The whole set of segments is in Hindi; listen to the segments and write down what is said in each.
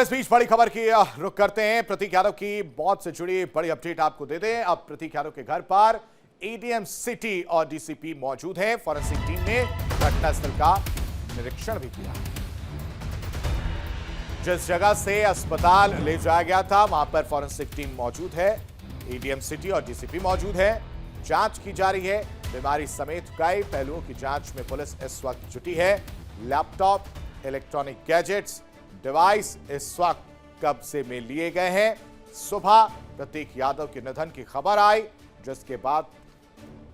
इस बीच बड़ी खबर की रुख करते हैं। प्रतीक यादव की मौत से जुड़ी बड़ी अपडेट आपको दे दें। अब प्रतीक यादव के घर पर एडीएम सिटी और डीसीपी मौजूद है। फॉरेंसिक टीम ने घटनास्थल का निरीक्षण भी किया। जिस जगह से अस्पताल ले जाया गया था वहां पर फॉरेंसिक टीम मौजूद है, एडीएम सिटी और डीसीपी मौजूद है। जांच की जा रही है। बीमारी समेत कई पहलुओं की जांच में पुलिस इस वक्त जुटी है। लैपटॉप, इलेक्ट्रॉनिक गैजेट्स, डिवाइस इस वक्त कब्जे में लिए गए हैं। सुबह प्रतीक यादव के निधन की खबर आई, जिसके बाद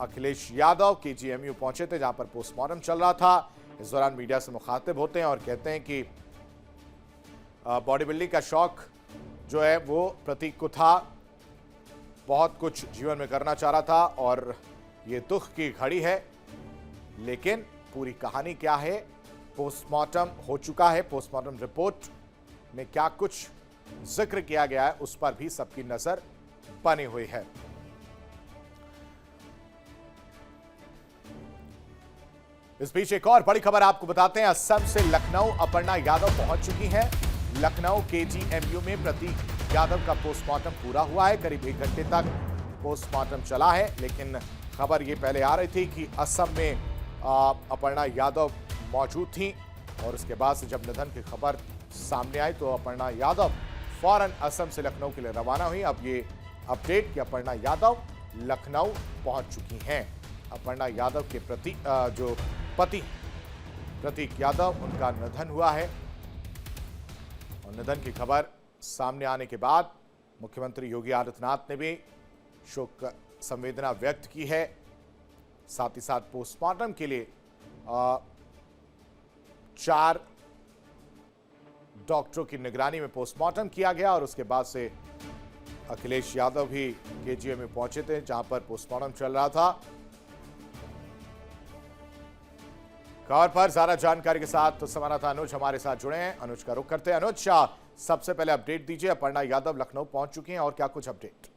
अखिलेश यादव केजीएमयू पहुंचे थे, जहां पर पोस्टमार्टम चल रहा था। इस दौरान मीडिया से मुखातिब होते हैं और कहते हैं कि बॉडी बिल्डिंग का शौक जो है वो प्रतीक को था, बहुत कुछ जीवन में करना चाह रहा था और ये दुख की घड़ी है। लेकिन पूरी कहानी क्या है, पोस्टमार्टम हो चुका है। पोस्टमार्टम रिपोर्ट में क्या कुछ जिक्र किया गया है उस पर भी सबकी नजर बनी हुई है। इस बीच एक और बड़ी खबर आपको बताते हैं। असम से लखनऊ अपर्णा यादव पहुंच चुकी हैं। लखनऊ केजीएमयू में प्रतीक यादव का पोस्टमार्टम पूरा हुआ है। करीब 1 घंटे तक पोस्टमार्टम चला है, लेकिन खबर यह पहले आ रही थी कि असम में अपर्णा यादव मौजूद थी और उसके बाद से जब निधन की खबर सामने आई तो अपर्णा यादव फौरन असम से लखनऊ के लिए रवाना हुई। अब ये अपडेट कि अपर्णा यादव लखनऊ पहुंच चुकी हैं। अपर्णा यादव के जो पति प्रतीक यादव, उनका निधन हुआ है और निधन की खबर सामने आने के बाद मुख्यमंत्री योगी आदित्यनाथ ने भी शोक संवेदना व्यक्त की है। साथ ही साथ पोस्टमार्टम के लिए 4 डॉक्टरों की निगरानी में पोस्टमार्टम किया गया और उसके बाद से अखिलेश यादव भी केजीएमयू में पहुंचे थे, जहां पर पोस्टमार्टम चल रहा था। खबर पर ज्यादा जानकारी के साथ संवाददाता अनुज हमारे साथ जुड़े हैं। अनुज का रुख करते हैं। अनुज, सबसे पहले अपडेट दीजिए, अपर्णा यादव लखनऊ पहुंच चुकी हैं और क्या कुछ अपडेट?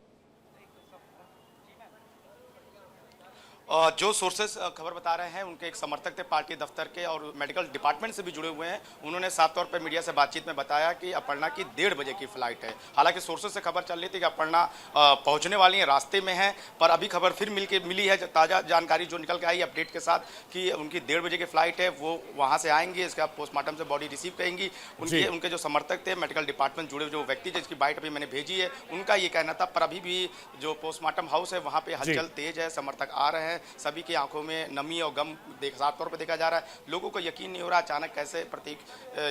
जो सोर्सेस खबर बता रहे हैं, उनके एक समर्थक थे पार्टी दफ्तर के और मेडिकल डिपार्टमेंट से भी जुड़े हुए हैं। उन्होंने साफ तौर पर मीडिया से बातचीत में बताया कि अपर्णा की 1:30 बजे की फ्लाइट है। हालांकि सोर्सेस से खबर चल रही थी कि अपर्णा पहुंचने वाली है, रास्ते में है, पर अभी खबर फिर मिली है ताज़ा जानकारी जो निकल के आई अपडेट के साथ कि उनकी 1:30 बजे की फ्लाइट है। वो वहाँ से आएंगे, इसका पोस्टमार्टम से बॉडी रिसीव करेंगी। उनके जो समर्थक थे, मेडिकल डिपार्टमेंट जुड़े जो व्यक्ति जिसकी बाइट अभी मैंने भेजी है, उनका ये कहना था। पर अभी भी जो पोस्टमार्टम हाउस है वहाँ पे हलचल तेज है, समर्थक आ रहे हैं, सभी की आंखों में नमी और गम साफ तौर पर देखा जा रहा है। लोगों को यकीन नहीं हो रहा अचानक कैसे प्रतीक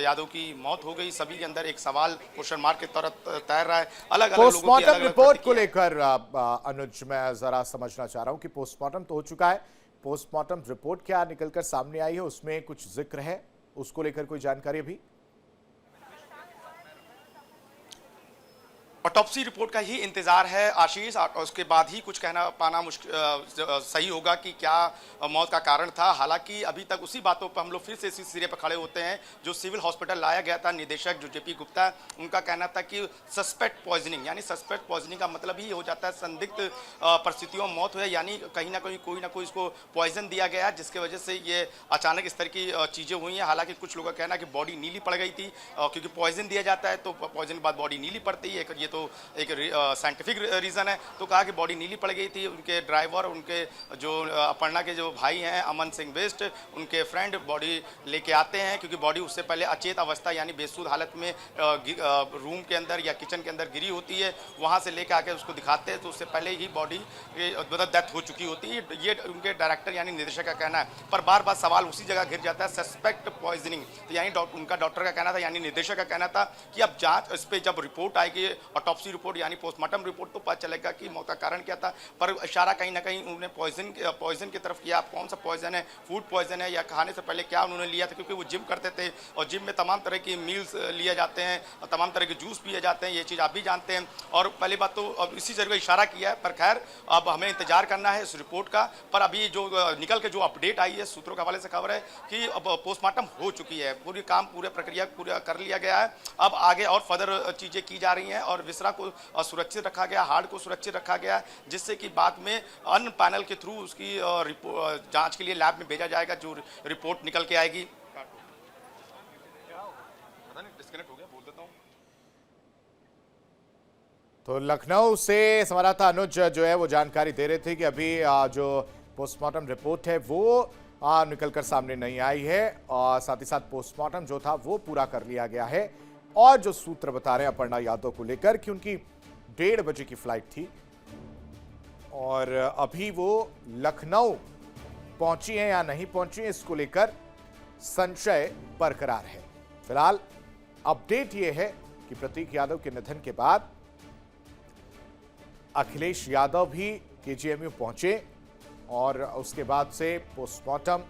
यादव की मौत हो गई। सभी के अंदर एक सवाल क्वेश्चन मार्क की तरह तैर रहा है। अलग अलग पोस्टमार्टम रिपोर्ट को लेकर अनुज, मैं जरा समझना चाह रहा हूं कि पोस्टमार्टम तो हो चुका है, पोस्टमार्टम रिपोर्ट क्या निकलकर सामने आई है, उसमें कुछ जिक्र है, उसको लेकर कोई जानकारी अभी? ऑटोप्सी रिपोर्ट का ही इंतजार है आशीष, उसके बाद ही कुछ कहना पाना सही होगा कि क्या मौत का कारण था। हालांकि अभी तक उसी बातों पर हम लोग फिर से इसी सिरे पर खड़े होते हैं। जो सिविल हॉस्पिटल लाया गया था, निदेशक जो जेपी गुप्ता, उनका कहना था कि सस्पेक्ट पॉइजनिंग, यानी सस्पेक्ट पॉइजनिंग का मतलब ही हो जाता है संदिग्ध परिस्थितियों में मौत हुई, यानी कहीं ना कहीं कोई ना कोई इसको पॉइजन दिया गया, जिसकी वजह से ये अचानक इस तरह की चीज़ें हुई हैं। हालांकि कुछ लोगों का कहना है कि बॉडी नीली पड़ गई थी, क्योंकि पॉइजन दिया जाता है तो पॉइजन के बाद बॉडी नीली पड़ती है, ये तो एक साइंटिफिक रीजन है। तो कहा कि बॉडी नीली पड़ गई थी। उनके ड्राइवर, उनके जो अपर्णा के जो भाई हैं अमन सिंह बेस्ट, उनके फ्रेंड बॉडी लेके आते हैं, क्योंकि बॉडी उससे पहले अचेत अवस्था यानी बेसुध हालत में रूम के अंदर या किचन के अंदर गिरी होती है। वहां से लेके आके उसको दिखाते हैं तो उससे पहले ही बॉडी मतलब डेथ हो चुकी होती है। ये उनके डायरेक्टर यानी निदेशक का कहना है। पर बार बार सवाल उसी जगह घिर जाता है, सस्पेक्ट पॉइजनिंग। तो यानी उनका डॉक्टर का कहना था, यानी निदेशक का कहना था कि अब जांच इस पर जब रिपोर्ट आएगी, ऑटोप्सी रिपोर्ट यानी पोस्टमार्टम रिपोर्ट, तो पता चलेगा कि मौत का कारण क्या था। पर इशारा कहीं ना कहीं उन्होंने पॉइजन की तरफ किया। कौन सा पॉइजन है, फूड पॉइजन है या खाने से पहले क्या उन्होंने लिया था, क्योंकि वो जिम करते थे और जिम में तमाम तरह की मील्स लिए जाते हैं और तमाम तरह के जूस पिए जाते हैं, ये चीज़ आप भी जानते हैं। और पहली बात तो अब इसी जगह इशारा किया है। पर खैर अब हमें इंतजार करना है इस रिपोर्ट का। पर अभी जो निकल के जो अपडेट आई है, सूत्रों के हवाले से खबर है कि अब पोस्टमार्टम हो चुकी है, पूरी प्रक्रिया पूरा कर लिया गया है। अब आगे और फर्दर चीज़ें की जा रही हैं और विसरा को सुरक्षित रखा गया, हार्ड को सुरक्षित रखा गया, जिससे कि बाद में अन्य पैनल के थ्रू उसकी जांच के लिए लैब में भेजा जाएगा, जो रिपोर्ट निकल के आएगी। पता नहीं डिस्कनेक्ट हो गया, बोल देता हूँ। तो लखनऊ से संवाददाता अनुज जो है वो जानकारी दे रहे थे कि अभी जो पोस्टमार्टम रिपोर्ट है वो निकलकर सामने नहीं आई है और साथ ही साथ पोस्टमार्टम जो था वो पूरा कर लिया गया है। और जो सूत्र बता रहे हैं अपर्णा यादव को लेकर कि उनकी 1:30 बजे की फ्लाइट थी और अभी वो लखनऊ पहुंची हैं या नहीं पहुंची हैं, इसको लेकर संशय बरकरार है। फिलहाल अपडेट ये है कि प्रतीक यादव के निधन के बाद अखिलेश यादव भी केजीएमयू पहुंचे और उसके बाद से पोस्टमार्टम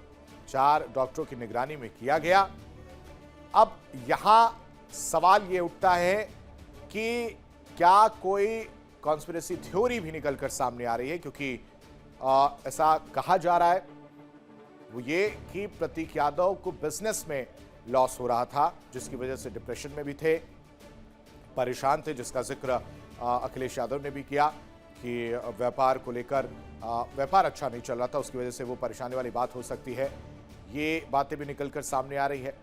4 डॉक्टरों की निगरानी में किया गया। अब यहां सवाल यह उठता है कि क्या कोई कॉन्स्पिरेसी थ्योरी भी निकलकर सामने आ रही है, क्योंकि ऐसा कहा जा रहा है वो ये कि प्रतीक यादव को बिजनेस में लॉस हो रहा था, जिसकी वजह से डिप्रेशन में भी थे, परेशान थे, जिसका जिक्र अखिलेश यादव ने भी किया कि व्यापार को लेकर व्यापार अच्छा नहीं चल रहा था, उसकी वजह से वो परेशानी वाली बात हो सकती है। ये बातें भी निकलकर सामने आ रही है।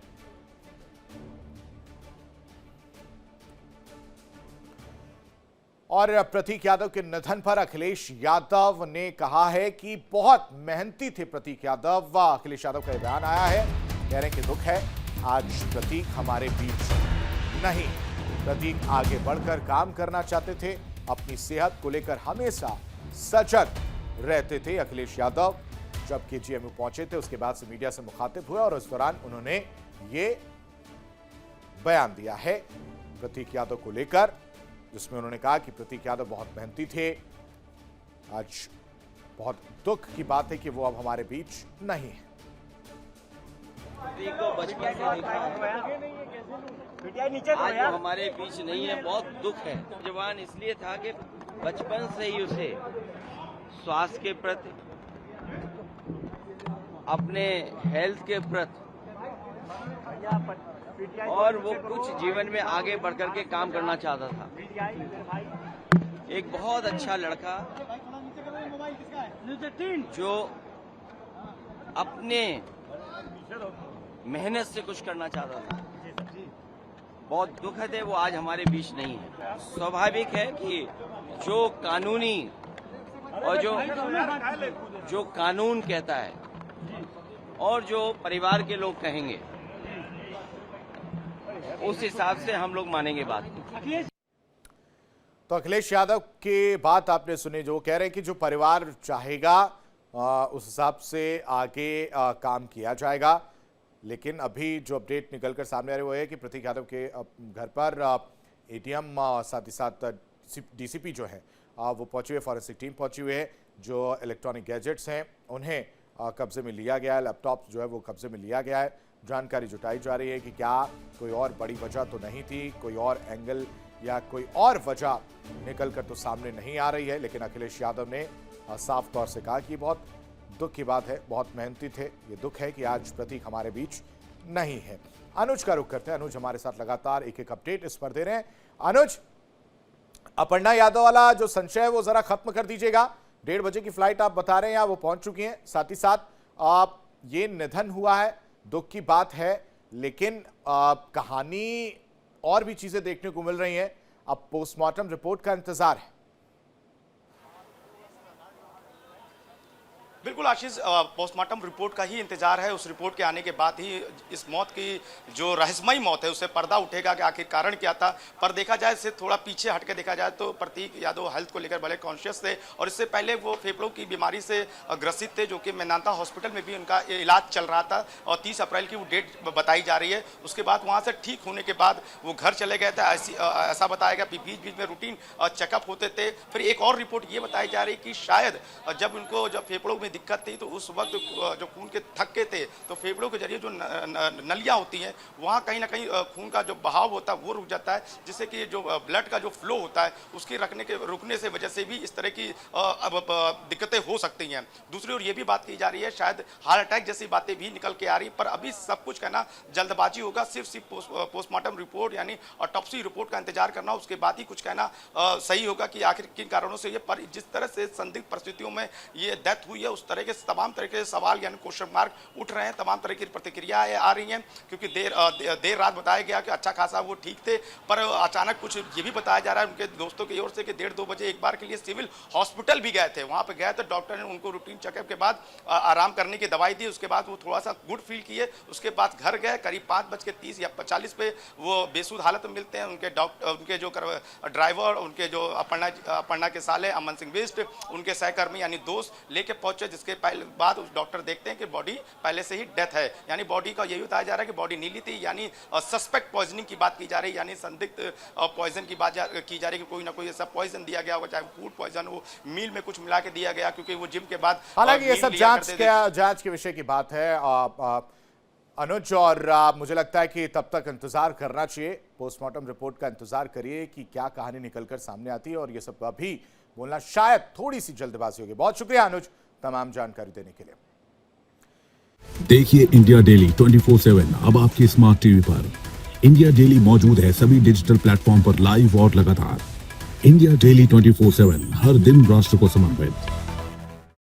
और प्रतीक यादव के निधन पर अखिलेश यादव ने कहा है कि बहुत मेहनती थे प्रतीक यादव। अखिलेश यादव का बयान आया है, कह रहे हैं कि दुख है आज प्रतीक हमारे बीच नहीं। प्रतीक आगे बढ़कर काम करना चाहते थे, अपनी सेहत को लेकर हमेशा सजग रहते थे अखिलेश यादव। जब केजीएमयू पहुंचे थे उसके बाद से मीडिया से मुखातिब हुए और उस दौरान उन्होंने ये बयान दिया है प्रतीक यादव को लेकर, जिसमें उन्होंने कहा कि प्रतीक यादव बहुत मेहनती थे। आज बहुत दुख की बात है कि वो अब हमारे बीच नहीं है। प्रतीक को बचपन से देखा, आज वो हमारे बीच नहीं है, बहुत दुख है। जवान इसलिए था कि बचपन से ही उसे स्वास्थ्य के प्रति, अपने हेल्थ के प्रति और वो कुछ जीवन में आगे बढ़कर के काम करना चाहता था। एक बहुत अच्छा लड़का जो अपने मेहनत से कुछ करना चाहता था। बहुत दुखद है वो आज हमारे बीच नहीं है। स्वाभाविक है कि जो कानूनी और जो कानून कहता है और जो परिवार के लोग कहेंगे उस हिसाब से हम लोग मानेंगे बात को। तो अखिलेश यादव की बात आपने सुनी, जो कह रहे हैं कि जो परिवार चाहेगा उस हिसाब से आगे काम किया जाएगा। लेकिन अभी जो अपडेट निकलकर सामने आ रही है वो है कि प्रतीक यादव के घर पर एटीएम साथ ही साथ डीसीपी जो है वो पहुंचे हुए, फॉरेंसिक टीम पहुंची हुई है। जो इलेक्ट्रॉनिक गैजेट्स हैं उन्हें कब्जे में लिया गया है, लैपटॉप जो है वो कब्जे में लिया गया है। जानकारी जुटाई जा रही है कि क्या कोई और बड़ी वजह तो नहीं थी, कोई और एंगल या कोई और वजह निकलकर तो सामने नहीं आ रही है। लेकिन अखिलेश यादव ने साफ तौर से कहा कि बहुत दुख की बात है, बहुत मेहनती थे, ये दुख है कि आज प्रतीक हमारे बीच नहीं है। अनुज का रुख करते हैं। अनुज हमारे साथ लगातार एक एक अपडेट इस पर दे रहे हैं। अनुज, अपर्णा यादव वाला जो संशय है वो जरा खत्म कर दीजिएगा। 1:30 बजे की फ्लाइट आप बता रहे हैं, वो पहुंच चुकी हैं। साथ ही साथ ये निधन हुआ है, दुख की बात है, लेकिन कहानी और भी चीजें देखने को मिल रही हैं। अब पोस्टमार्टम रिपोर्ट का इंतजार है। बिल्कुल आशीष, पोस्टमार्टम रिपोर्ट का ही इंतजार है। उस रिपोर्ट के आने के बाद ही इस मौत की जो रहस्यमयी मौत है उससे पर्दा उठेगा कि आखिर कारण क्या था। पर देखा जाए, इससे थोड़ा पीछे हटके देखा जाए तो प्रतीक यादव हेल्थ को लेकर बड़े कॉन्शियस थे और इससे पहले वो फेफड़ों की बीमारी से ग्रसित थे, जो कि मेदांता हॉस्पिटल में भी उनका इलाज चल रहा था और 30 अप्रैल की वो डेट बताई जा रही है। उसके बाद वहाँ से ठीक होने के बाद वो घर चले गए थे, ऐसा बताया गया। बीच बीच में रूटीन चेकअप होते थे। फिर एक और रिपोर्ट ये बताई जा रही कि शायद जब उनको दिक्कत थी तो उस वक्त जो खून के थक्के थे तो फेफड़ों के जरिए जो नलियां होती हैं वहाँ कहीं ना कहीं खून का जो बहाव होता है वो रुक जाता है, जिससे कि जो ब्लड का जो फ्लो होता है उसके रुकने से वजह से भी इस तरह की दिक्कतें हो सकती हैं। दूसरी ओर ये भी बात की जा रही है शायद हार्ट अटैक जैसी बातें भी निकल के आ रही, पर अभी सब कुछ कहना जल्दबाजी होगा। सिर्फ पोस्टमार्टम रिपोर्ट यानी ऑटोप्सी रिपोर्ट का इंतजार करना, उसके बाद ही कुछ कहना सही होगा कि आखिर किन कारणों से ये, पर जिस तरह से संदिग्ध परिस्थितियों में ये डेथ हुई है उस तरह के तमाम तरह के सवाल यानी क्वेश्चन मार्क उठ रहे हैं, तमाम तरह की प्रतिक्रियाएं आ रही हैं, क्योंकि देर रात बताया गया कि अच्छा खासा वो ठीक थे, पर अचानक कुछ ये भी बताया जा रहा है उनके दोस्तों की ओर से कि 1:30-2 बजे एक बार के लिए सिविल हॉस्पिटल भी गए थे। वहां पे गए तो डॉक्टर ने उनको रूटीन चेकअप के बाद आराम करने की दवाई दी, उसके बाद वो थोड़ा सा गुड फील किए, उसके बाद घर गए। करीब 5:30 या 40 पे वो बेसुध हालत में मिलते हैं। उनके जो ड्राइवर, उनके जो अपर्णा के साले अमन सिंह बिष्ट, उनके सहकर्मी यानी दोस्त लेके पहुंचे, जिसके बाद उस डॉक्टर देखते हैं कि बॉडी पहले से ही डेथ है, यानी बॉडी का यही बताया जा रहा है कि बॉडी नीली थी, यानी सस्पेक्ट पॉइजनिंग की बात की जा रही है, यानी संदिग्ध पॉइजन की बात की जा रही है कि कोई ना कोई ऐसा पॉइजन दिया गया होगा, चाहे फूड पॉइजन हो, मील में कुछ मिला के दिया गया, क्योंकि वो जिम के बाद हालांकि ये सब जांच के विषय की बात है अनुज, और मुझे लगता है कि तब तक इंतजार करना चाहिए, पोस्टमार्टम रिपोर्ट का इंतजार करिए कि क्या कहानी निकलकर सामने आती है, और ये सब अभी बोलना शायद थोड़ी सी जल्दबाजी होगी। बहुत शुक्रिया अनुज तमाम जानकारी देने के लिए। देखिए इंडिया डेली 24/7 अब आपके स्मार्ट टीवी पर। इंडिया डेली मौजूद है सभी डिजिटल प्लेटफॉर्म पर लाइव और लगातार। इंडिया डेली 24/7 हर दिन राष्ट्र को समर्पित।